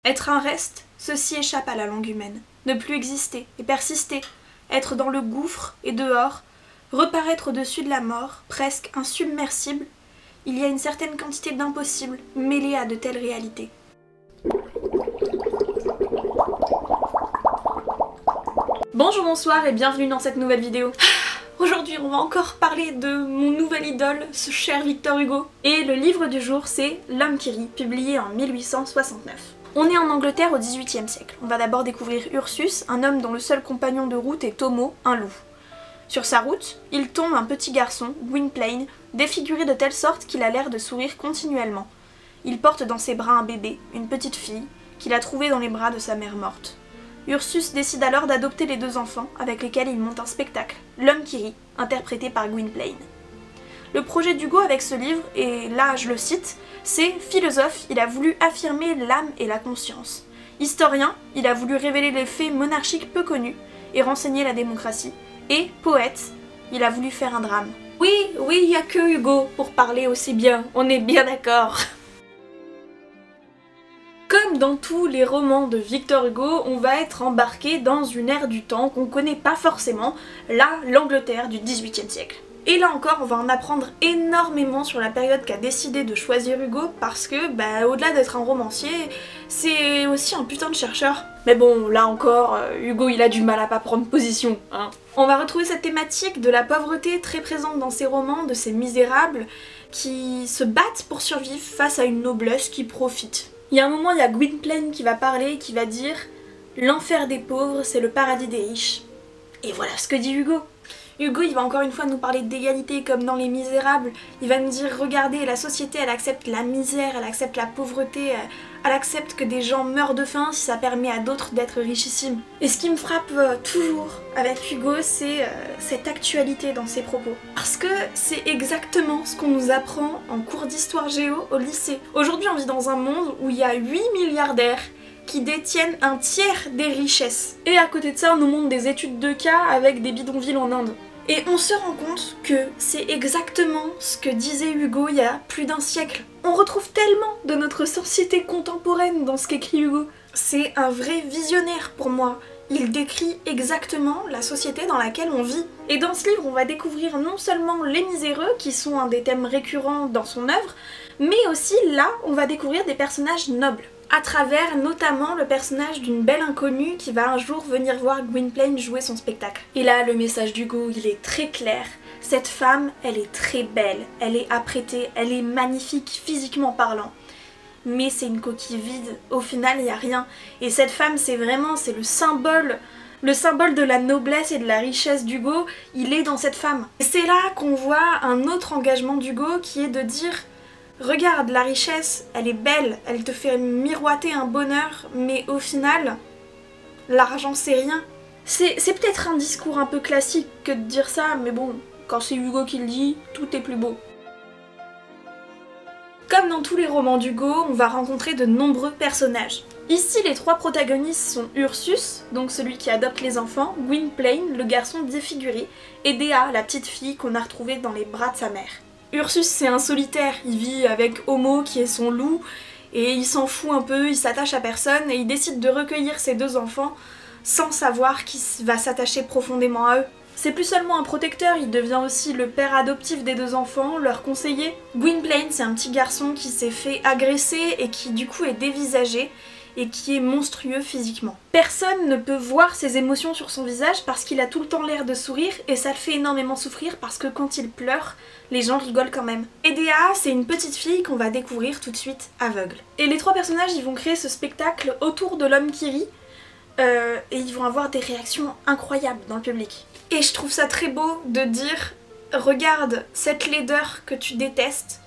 Être un reste, ceci échappe à la langue humaine. Ne plus exister et persister, être dans le gouffre et dehors, reparaître au-dessus de la mort, presque insubmersible, il y a une certaine quantité d'impossible mêlée à de telles réalités. Bonjour, bonsoir et bienvenue dans cette nouvelle vidéo. Aujourd'hui on va encore parler de mon nouvel idole, ce cher Victor Hugo. Et le livre du jour c'est L'homme qui rit, publié en 1869. On est en Angleterre au XVIIIe siècle. On va d'abord découvrir Ursus, un homme dont le seul compagnon de route est Tomo, un loup. Sur sa route, il tombe un petit garçon, Gwynplaine, défiguré de telle sorte qu'il a l'air de sourire continuellement. Il porte dans ses bras un bébé, une petite fille, qu'il a trouvée dans les bras de sa mère morte. Ursus décide alors d'adopter les deux enfants, avec lesquels il monte un spectacle, L'homme qui rit, interprété par Gwynplaine. Le projet d'Hugo avec ce livre, et là je le cite, c'est « Philosophe, il a voulu affirmer l'âme et la conscience. Historien, il a voulu révéler les faits monarchiques peu connus et renseigner la démocratie. Et poète, il a voulu faire un drame. » Oui, il n'y a que Hugo pour parler aussi bien, on est bien d'accord. Comme dans tous les romans de Victor Hugo, on va être embarqué dans une ère du temps qu'on connaît pas forcément, l'Angleterre du XVIIIe siècle. Et là encore, on va en apprendre énormément sur la période qu'a décidé de choisir Hugo parce que, au-delà d'être un romancier, c'est aussi un putain de chercheur. Mais bon, là encore, Hugo il a du mal à pas prendre position, hein. On va retrouver cette thématique de la pauvreté très présente dans ses romans, de ces misérables qui se battent pour survivre face à une noblesse qui profite. Il y a un moment, il y a Gwynplaine qui va parler et qui va dire « L'enfer des pauvres, c'est le paradis des riches ». Et voilà ce que dit Hugo. Hugo, il va encore une fois nous parler d'égalité comme dans Les Misérables. Il va nous dire, regardez, la société, elle accepte la misère, elle accepte la pauvreté, elle accepte que des gens meurent de faim si ça permet à d'autres d'être richissimes. Et ce qui me frappe toujours avec Hugo, c'est cette actualité dans ses propos. Parce que c'est exactement ce qu'on nous apprend en cours d'histoire géo au lycée. Aujourd'hui, on vit dans un monde où il y a 8 milliardaires qui détiennent un tiers des richesses. Et à côté de ça, on nous montre des études de cas avec des bidonvilles en Inde. Et on se rend compte que c'est exactement ce que disait Hugo il y a plus d'un siècle. On retrouve tellement de notre société contemporaine dans ce qu'écrit Hugo. C'est un vrai visionnaire pour moi. Il décrit exactement la société dans laquelle on vit. Et dans ce livre, on va découvrir non seulement les miséreux, qui sont un des thèmes récurrents dans son œuvre, mais aussi là, on va découvrir des personnages nobles. À travers notamment le personnage d'une belle inconnue qui va un jour venir voir Gwynplaine jouer son spectacle. Et là, le message d'Hugo, il est très clair. Cette femme, elle est très belle, elle est apprêtée, elle est magnifique physiquement parlant. Mais c'est une coquille vide, au final il n'y a rien. Et cette femme, c'est le symbole de la noblesse et de la richesse d'Hugo, il est dans cette femme. Et c'est là qu'on voit un autre engagement d'Hugo qui est de dire regarde, la richesse, elle est belle, elle te fait miroiter un bonheur, mais au final, l'argent c'est rien. C'est peut-être un discours un peu classique que de dire ça, mais bon, quand c'est Hugo qui le dit, tout est plus beau. Comme dans tous les romans d'Hugo, on va rencontrer de nombreux personnages. Ici, les trois protagonistes sont Ursus, donc celui qui adopte les enfants, Gwynplaine, le garçon défiguré, et Dea, la petite fille qu'on a retrouvée dans les bras de sa mère. Ursus c'est un solitaire, il vit avec Homo qui est son loup et il s'en fout un peu, il s'attache à personne et il décide de recueillir ses deux enfants sans savoir qui va s'attacher profondément à eux. C'est plus seulement un protecteur, il devient aussi le père adoptif des deux enfants, leur conseiller. Gwynplaine c'est un petit garçon qui s'est fait agresser et qui du coup est dévisagé et qui est monstrueux physiquement. Personne ne peut voir ses émotions sur son visage parce qu'il a tout le temps l'air de sourire et ça le fait énormément souffrir parce que quand il pleure, les gens rigolent quand même. Et Dea, c'est une petite fille qu'on va découvrir tout de suite aveugle. Et les trois personnages, ils vont créer ce spectacle autour de l'homme qui rit et ils vont avoir des réactions incroyables dans le public. Et je trouve ça très beau de dire regarde cette laideur que tu détestes,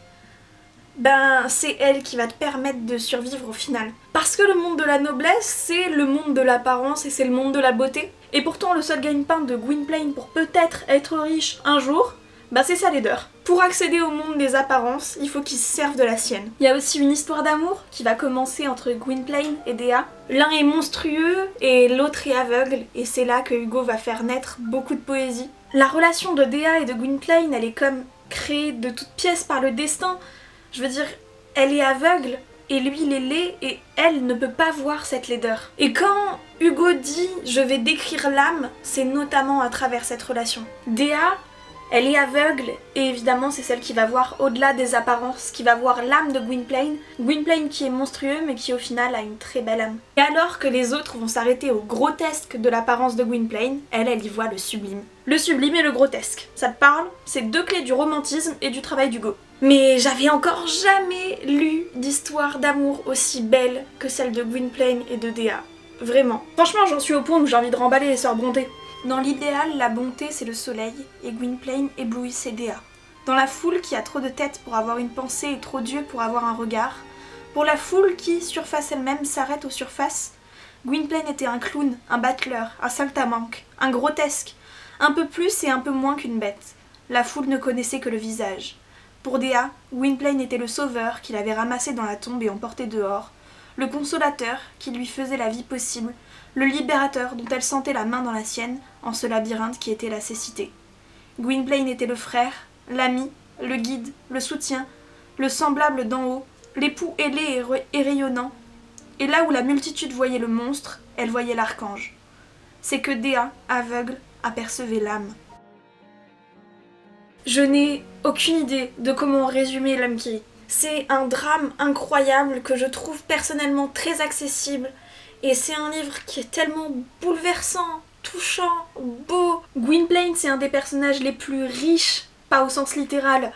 c'est elle qui va te permettre de survivre au final. Parce que le monde de la noblesse, c'est le monde de l'apparence et c'est le monde de la beauté. Et pourtant le seul gagne-pain de Gwynplaine pour peut-être être riche un jour, c'est sa laideur. Pour accéder au monde des apparences, il faut qu'il se serve de la sienne. Il y a aussi une histoire d'amour qui va commencer entre Gwynplaine et Dea. L'un est monstrueux et l'autre est aveugle, et c'est là que Hugo va faire naître beaucoup de poésie. La relation de Dea et de Gwynplaine, elle est comme créée de toutes pièces par le destin. Je veux dire, elle est aveugle, et lui il est laid et elle ne peut pas voir cette laideur. Et quand Hugo dit « je vais décrire l'âme », c'est notamment à travers cette relation. Dea, elle est aveugle et évidemment c'est celle qui va voir au-delà des apparences, qui va voir l'âme de Gwynplaine. Gwynplaine qui est monstrueux mais qui au final a une très belle âme. Et alors que les autres vont s'arrêter au grotesque de l'apparence de Gwynplaine, elle y voit le sublime. Le sublime et le grotesque, ça te parle? C'est deux clés du romantisme et du travail d'Hugo. Mais j'avais encore jamais lu d'histoire d'amour aussi belle que celle de Gwynplaine et de Dea. Vraiment. Franchement j'en suis au point où j'ai envie de remballer les sœurs Brontë. Dans l'idéal, la bonté c'est le soleil, et Gwynplaine éblouissait Dea. Dans la foule qui a trop de tête pour avoir une pensée et trop d'yeux pour avoir un regard, pour la foule qui, surface elle-même, s'arrête aux surfaces, Gwynplaine était un clown, un battleur, un saltimbanque, un grotesque, un peu plus et un peu moins qu'une bête. La foule ne connaissait que le visage. Pour Dea, Gwynplaine était le sauveur qui l'avait ramassé dans la tombe et emporté dehors, le consolateur qui lui faisait la vie possible, le libérateur dont elle sentait la main dans la sienne en ce labyrinthe qui était la cécité. Gwynplaine était le frère, l'ami, le guide, le soutien, le semblable d'en haut, l'époux ailé et rayonnant. Et là où la multitude voyait le monstre, elle voyait l'archange. C'est que Dea, aveugle, apercevait l'âme. Je n'ai aucune idée de comment résumer L'Homme qui rit. C'est un drame incroyable que je trouve personnellement très accessible. Et c'est un livre qui est tellement bouleversant, touchant, beau. Gwynplaine, c'est un des personnages les plus riches, pas au sens littéral,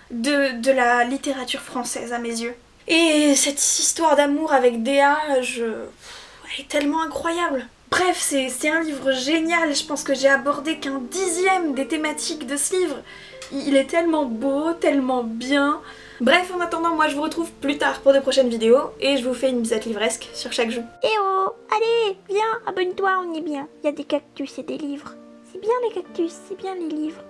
de la littérature française à mes yeux. Et cette histoire d'amour avec Dea, elle est tellement incroyable. Bref, c'est un livre génial, je pense que j'ai abordé qu'un dixième des thématiques de ce livre. Il est tellement beau, tellement bien. Bref, en attendant, moi je vous retrouve plus tard pour de prochaines vidéos et je vous fais une bisette livresque sur chaque jeu. Eh oh, allez, viens, abonne-toi, on est bien. Il y a des cactus et des livres. C'est bien les cactus, c'est bien les livres.